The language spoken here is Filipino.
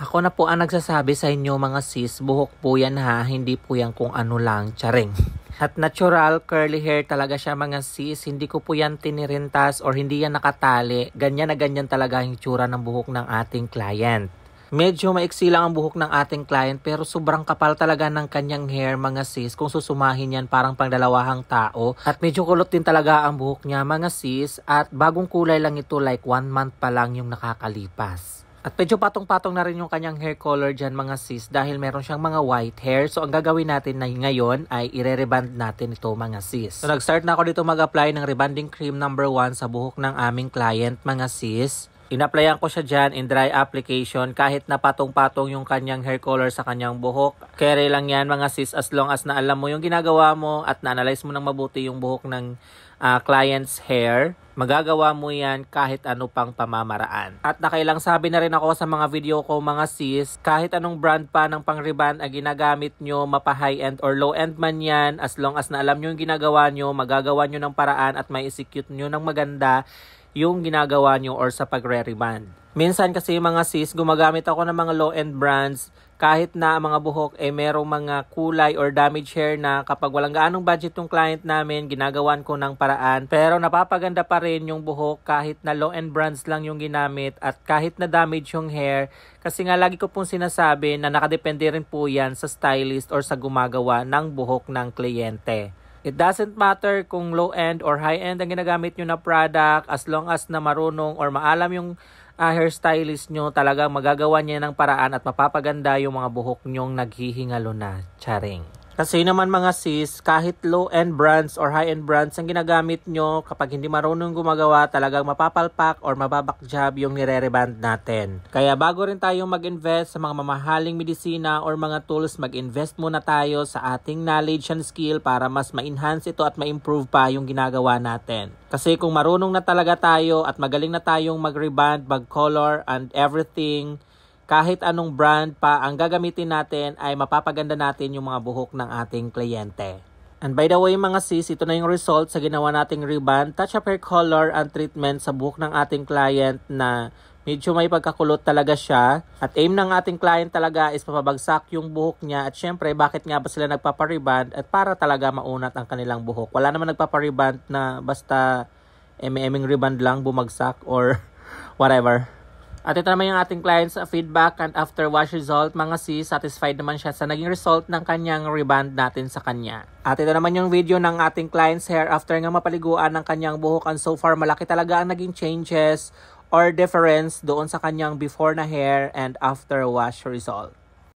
Ako na po ang nagsasabi sa inyo mga sis, buhok po yan ha, hindi po yan kung ano lang, charing. At natural curly hair talaga siya mga sis, hindi ko po yan tinirintas or hindi yan nakatali, ganyan na ganyan talaga ang itsura ng buhok ng ating client. Medyo maiksi lang ang buhok ng ating client pero sobrang kapal talaga ng kanyang hair mga sis. Kung susumahin yan parang pangdalawahang tao. At medyo kulot din talaga ang buhok niya mga sis. At bagong kulay lang ito, like 1 month pa lang yung nakakalipas. At medyo patong-patong na rin yung kanyang hair color dyan mga sis dahil meron siyang mga white hair. So ang gagawin natin na ngayon ay ire-reband natin ito mga sis. So nag-start na ako dito mag-apply ng rebanding cream number 1 sa buhok ng aming client mga sis. In-applyan ko siya dyan in dry application kahit na patong-patong yung kanyang hair color sa kanyang buhok. Carry lang yan mga sis as long as na alam mo yung ginagawa mo at na-analyze mo ng mabuti yung buhok ng client's hair. Magagawa mo yan kahit ano pang pamamaraan. At nakailang sabi na rin ako sa mga video ko mga sis, kahit anong brand pa ng pang-reband ang ginagamit nyo, mapa high-end or low-end man yan, as long as na alam nyo yung ginagawa nyo, magagawa nyo ng paraan at may execute nyo ng maganda yung ginagawa nyo or sa pagre-reband. Minsan kasi mga sis, gumagamit ako ng mga low-end brands kahit na mga buhok merong mga kulay or damage hair na kapag walang gaanong budget yung client namin, ginagawan ko ng paraan. Pero napapaganda pa rin yung buhok kahit na low-end brands lang yung ginamit at kahit na damage yung hair. Kasi nga lagi ko pong sinasabi na nakadepende rin po yan sa stylist or sa gumagawa ng buhok ng kliyente. It doesn't matter kung low-end or high-end ang ginagamit nyo na product as long as na marunong or maalam yung hairstylist nyo, talagang magagawa niya ng paraan at mapapaganda yung mga buhok nyong naghihingalo na. Charing. Kasi naman mga sis, kahit low-end brands or high-end brands ang ginagamit nyo, kapag hindi marunong gumagawa, talagang mapapalpak or mababakjab yung nire-reband natin. Kaya bago rin tayong mag-invest sa mga mamahaling medisina or mga tools, mag-invest muna tayo sa ating knowledge and skill para mas ma-enhance ito at ma-improve pa yung ginagawa natin. Kasi kung marunong na talaga tayo at magaling na tayong mag-reband, mag-color and everything, kahit anong brand pa ang gagamitin natin ay mapapaganda natin yung mga buhok ng ating kliyente. And by the way mga sis, ito na yung result sa ginawa nating reband, touch-up hair color and treatment sa buhok ng ating client na medyo may pagkakulot talaga siya. At aim ng ating client talaga is mapabagsak yung buhok niya. At syempre, bakit nga ba sila nagpapareband? At para talaga maunat ang kanilang buhok. Wala naman nagpapareband na basta eming reband lang bumagsak or whatever. At ito naman yung ating client's feedback and after wash result. Mga sis, satisfied naman siya sa naging result ng kanyang reband natin sa kanya. At ito naman yung video ng ating client's hair after nga mapaliguan ng kanyang buhok. And so far, malaki talaga ang naging changes or difference doon sa kanyang before na hair and after wash result.